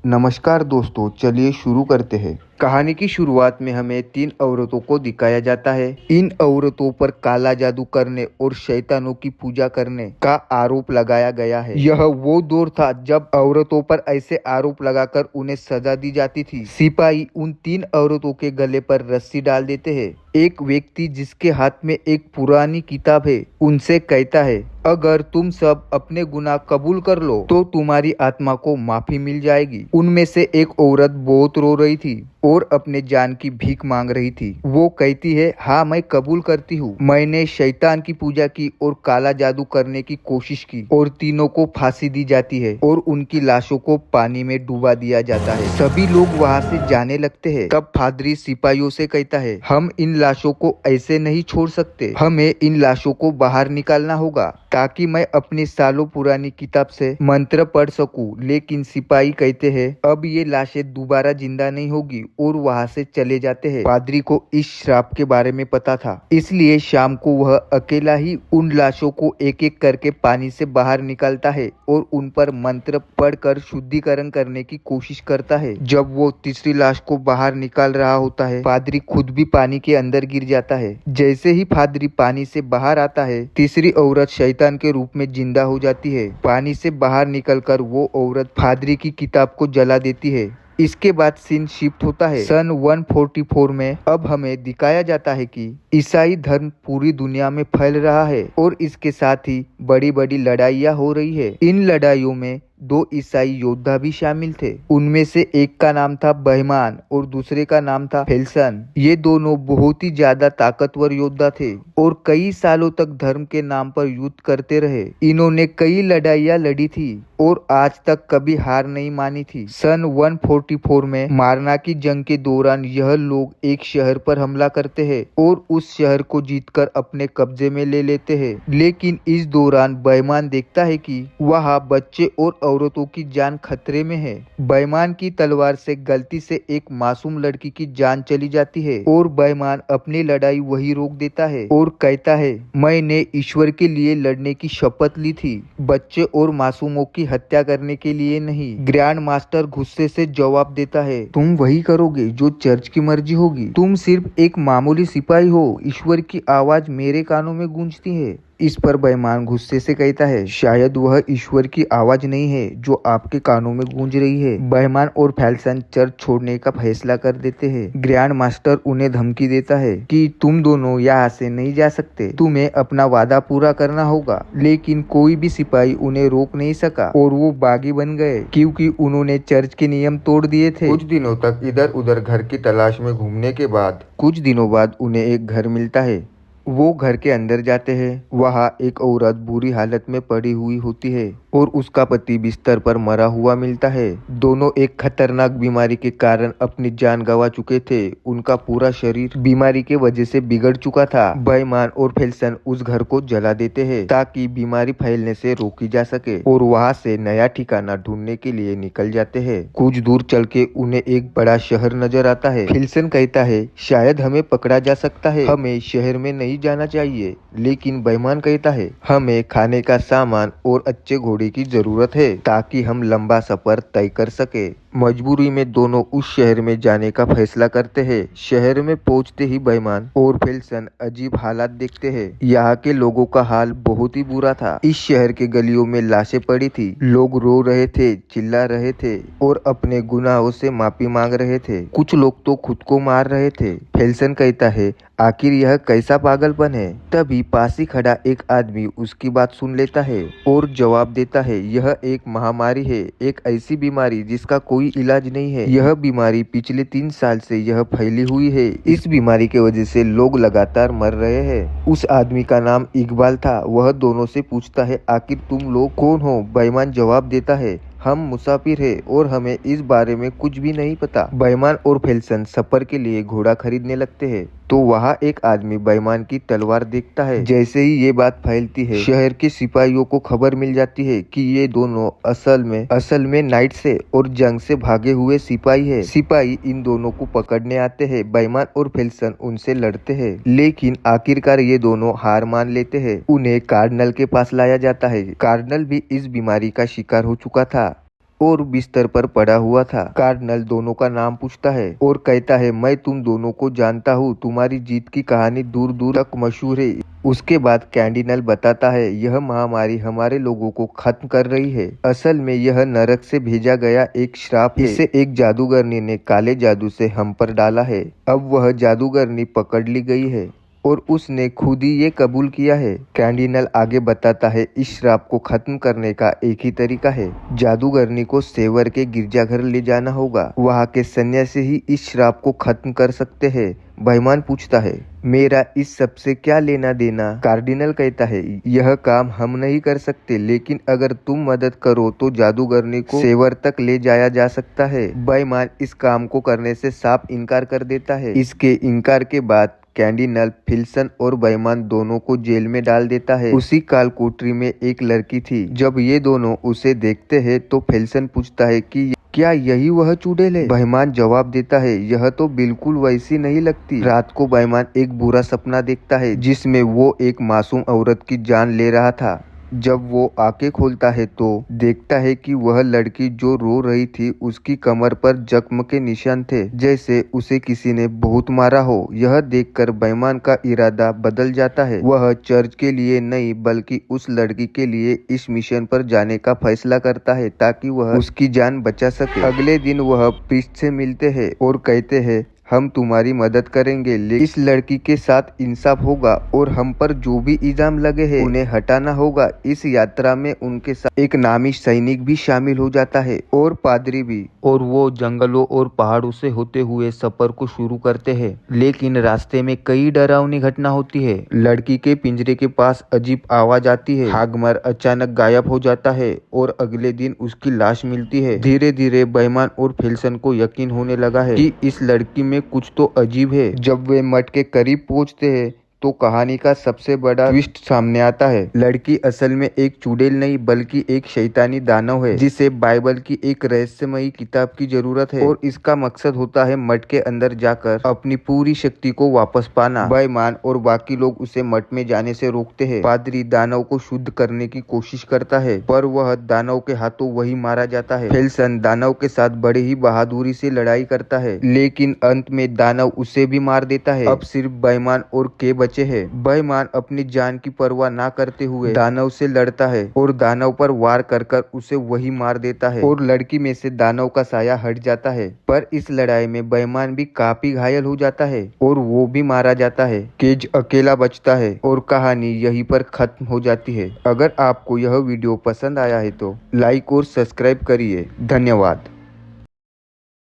नमस्कार दोस्तों, चलिए शुरू करते हैं। कहानी की शुरुआत में हमें 3 औरतों को दिखाया जाता है। इन औरतों पर काला जादू करने और शैतानों की पूजा करने का आरोप लगाया गया है। यह वो दौर था जब औरतों पर ऐसे आरोप लगाकर उन्हें सजा दी जाती थी। सिपाही उन 3 औरतों के गले पर रस्सी डाल देते हैं। एक व्यक्ति जिसके हाथ में एक पुरानी किताब है उनसे कहता है, अगर तुम सब अपने गुनाह कबूल कर लो तो तुम्हारी आत्मा को माफी मिल जाएगी। उनमें से एक औरत बहुत रो रही थी और अपने जान की भीख मांग रही थी। वो कहती है, हाँ मैं कबूल करती हूँ, मैंने शैतान की पूजा की और काला जादू करने की कोशिश की। और तीनों को फांसी दी जाती है और उनकी लाशों को पानी में डुबा दिया जाता है। सभी लोग वहाँ से जाने लगते हैं। तब पादरी सिपाहियों से कहता है, हम इन लाशों को ऐसे नहीं छोड़ सकते, हमें इन लाशों को बाहर निकालना होगा ताकि मैं अपनी सालों पुरानी किताब से मंत्र पढ़ सकूं। लेकिन सिपाही कहते हैं, अब ये लाशें दोबारा जिंदा नहीं होगी और वहाँ से चले जाते हैं। पादरी को इस श्राप के बारे में पता था, इसलिए शाम को वह अकेला ही उन लाशों को एक एक करके पानी से बाहर निकालता है और उन पर मंत्र पढ़कर शुद्धिकरण करने की कोशिश करता है। जब वो तीसरी लाश को बाहर निकाल रहा होता है, पादरी खुद भी पानी के अंदर गिर जाता है। जैसे ही पादरी पानी से बाहर आता है, तीसरी औरत शैतान के रूप में जिंदा हो जाती है। पानी से बाहर निकलकर वो औरत पादरी की किताब को जला देती है। इसके बाद सीन शिफ्ट होता है सन 144 में। अब हमें दिखाया जाता है कि ईसाई धर्म पूरी दुनिया में फैल रहा है और इसके साथ ही बड़ी बड़ी लड़ाइयाँ हो रही है। इन लड़ाइयों में 2 ईसाई योद्धा भी शामिल थे। उनमें से एक का नाम था बहमान और दूसरे का नाम था फेल्सन। ये दोनों बहुत ही ज्यादा ताकतवर योद्धा थे और कई सालों तक धर्म के नाम पर युद्ध करते रहे। इन्होंने कई लड़ाइयाँ लड़ी थी और आज तक कभी हार नहीं मानी थी। सन 144 में मारना की जंग के दौरान यह लोग एक शहर पर हमला करते हैं और उस शहर को जीतकर अपने कब्जे में ले लेते हैं। लेकिन इस दौरान बहमान देखता है कि वहाँ बच्चे और औरतों की जान खतरे में है। बहमान की तलवार से गलती से एक मासूम लड़की की जान चली जाती है और बहमान अपनी लड़ाई वही रोक देता है और कहता है, मैंने ईश्वर के लिए लड़ने की शपथ ली थी, बच्चे और मासूमों की हत्या करने के लिए नहीं। ग्रैंड मास्टर गुस्से से जवाब देता है, तुम वही करोगे जो चर्च की मर्जी होगी। तुम सिर्फ एक मामूली सिपाही हो, ईश्वर की आवाज मेरे कानों में गूंजती है। इस पर बहमान गुस्से से कहता है, शायद वह ईश्वर की आवाज नहीं है जो आपके कानों में गूंज रही है। बहमान और फेल्सन चर्च छोड़ने का फैसला कर देते हैं। ग्रैंड मास्टर उन्हें धमकी देता है कि तुम दोनों यहाँ से नहीं जा सकते, तुम्हें अपना वादा पूरा करना होगा। लेकिन कोई भी सिपाही उन्हें रोक नहीं सका और वो बागी बन गए क्योंकि उन्होंने चर्च के नियम तोड़ दिए थे। कुछ दिनों तक इधर उधर घर की तलाश में घूमने के बाद कुछ दिनों बाद उन्हें एक घर मिलता है। वो घर के अंदर जाते हैं। वहाँ एक औरत बुरी हालत में पड़ी हुई होती है और उसका पति बिस्तर पर मरा हुआ मिलता है। दोनों एक खतरनाक बीमारी के कारण अपनी जान गंवा चुके थे। उनका पूरा शरीर बीमारी के वजह से बिगड़ चुका था। बहमान और फेल्सन उस घर को जला देते हैं ताकि बीमारी फैलने से रोकी जा सके और वहाँ से नया ठिकाना ढूंढने के लिए निकल जाते हैं। कुछ दूर चल के उन्हें एक बड़ा शहर नजर आता है। फेल्सन कहता है, शायद हमें पकड़ा जा सकता है, हमें शहर में नहीं जाना चाहिए। लेकिन बहमान कहता है, हमें खाने का सामान और अच्छे घोड़े की जरूरत है ताकि हम लंबा सफर तय कर सके। मजबूरी में दोनों उस शहर में जाने का फैसला करते हैं। शहर में पहुंचते ही बहमान और फेल्सन अजीब हालात देखते हैं। यहाँ के लोगों का हाल बहुत ही बुरा था। इस शहर के गलियों में लाशें पड़ी थी, लोग रो रहे थे, चिल्ला रहे थे और अपने गुनाहों से माफी मांग रहे थे। कुछ लोग तो खुद को मार रहे थे। फेल्सन कहता है, आखिर यह कैसा पागलपन है। तभी पास ही खड़ा एक आदमी उसकी बात सुन लेता है और जवाब देता है, यह एक महामारी है, एक ऐसी बीमारी जिसका कोई इलाज नहीं है। यह बीमारी पिछले 3 साल से यह फैली हुई है। इस बीमारी के वजह से लोग लगातार मर रहे हैं। उस आदमी का नाम इकबाल था। वह दोनों से पूछता है, आखिर तुम लोग कौन हो। बहमान जवाब देता है, हम मुसाफिर हैं और हमें इस बारे में कुछ भी नहीं पता। बहमान और फेल्सन सफर के लिए घोड़ा खरीदने लगते हैं तो वहाँ एक आदमी बहमान की तलवार देखता है। जैसे ही ये बात फैलती है, शहर के सिपाहियों को खबर मिल जाती है कि ये दोनों असल में नाइट से और जंग से भागे हुए सिपाही है। सिपाही इन दोनों को पकड़ने आते हैं। बहमान और फेल्सन उनसे लड़ते हैं, लेकिन आखिरकार ये दोनों हार मान लेते हैं। उन्हें कार्डिनल के पास लाया जाता है। कार्डिनल भी इस बीमारी का शिकार हो चुका था। और बिस्तर पर पड़ा हुआ था। कार्डिनल दोनों का नाम पूछता है और कहता है, मैं तुम दोनों को जानता हूँ, तुम्हारी जीत की कहानी दूर दूर तक मशहूर है। उसके बाद कैंडिनल बताता है, यह महामारी हमारे लोगों को खत्म कर रही है। असल में यह नरक से भेजा गया एक श्राप है। इसे एक जादूगरनी ने काले जादू से हम पर डाला है। अब वह जादूगरनी पकड़ ली गई है और उसने खुद ही ये कबूल किया है। कैंडिनल आगे बताता है, इस श्राप को खत्म करने का एक ही तरीका है, जादूगरनी को सेवर के गिरजाघर ले जाना होगा। वहाँ के सन्यासी ही इस श्राप को खत्म कर सकते हैं। बेईमान पूछता है, मेरा इस सब से क्या लेना देना? कार्डिनल कहता है, यह काम हम नहीं कर सकते, लेकिन अगर तुम मदद करो तो जादूगरनी को सेवर तक ले जाया जा सकता है। बेईमान इस काम को करने से साफ इनकार कर देता है। इसके इनकार के बाद कैंडिनल फिल्सन और बेईमान दोनों को जेल में डाल देता है। उसी काल कोठरी में एक लड़की थी। जब ये दोनों उसे देखते हैं तो फिल्सन पूछता है कि क्या यही वह चुड़ैल है? बेईमान जवाब देता है, यह तो बिल्कुल वैसी नहीं लगती। रात को बेईमान एक बुरा सपना देखता है जिसमें वो एक मासूम औरत की जान ले रहा था। जब वो आंखें खोलता है तो देखता है कि वह लड़की जो रो रही थी उसकी कमर पर जख्म के निशान थे, जैसे उसे किसी ने बहुत मारा हो। यह देखकर बेईमान का इरादा बदल जाता है। वह चर्च के लिए नहीं बल्कि उस लड़की के लिए इस मिशन पर जाने का फैसला करता है ताकि वह उसकी जान बचा सके। अगले दिन वह प्रीस्ट से मिलते हैं और कहते हैं, हम तुम्हारी मदद करेंगे, लेकिन इस लड़की के साथ इंसाफ होगा और हम पर जो भी इल्जाम लगे हैं उन्हें हटाना होगा। इस यात्रा में उनके साथ एक नामी सैनिक भी शामिल हो जाता है और पादरी भी, और वो जंगलों और पहाड़ों से होते हुए सफर को शुरू करते हैं। लेकिन रास्ते में कई डरावनी घटना होती है। लड़की के पिंजरे के पास अजीब आवाज आती है, हागमर अचानक गायब हो जाता है और अगले दिन उसकी लाश मिलती है। धीरे धीरे बेईमान और फिल्सन को यकीन होने लगा है कि इस लड़की में कुछ तो अजीब है। जब वे मठ के करीब पहुंचते हैं तो कहानी का सबसे बड़ा ट्विस्ट सामने आता है। लड़की असल में एक चुड़ैल नहीं बल्कि एक शैतानी दानव है जिसे बाइबल की एक रहस्यमयी किताब की जरूरत है और इसका मकसद होता है मठ के अंदर जाकर अपनी पूरी शक्ति को वापस पाना। बेईमान और बाकी लोग उसे मठ में जाने से रोकते हैं। पादरी दानव को शुद्ध करने की कोशिश करता है पर वह दानव के हाथों वही मारा जाता है। फिल्सन दानव के साथ बड़े ही बहादुरी से लड़ाई करता है लेकिन अंत में दानव उसे भी मार देता है। अब सिर्फ बेईमान और के बचे हैं। बेईमान अपनी जान की परवाह ना करते हुए दानव से लड़ता है और दानव पर वार कर कर उसे वही मार देता है और लड़की में से दानव का साया हट जाता है। पर इस लड़ाई में बेईमान भी काफी घायल हो जाता है और वो भी मारा जाता है। केज अकेला बचता है और कहानी यहीं पर खत्म हो जाती है। अगर आपको यह वीडियो पसंद आया है तो लाइक और सब्सक्राइब करिए। धन्यवाद।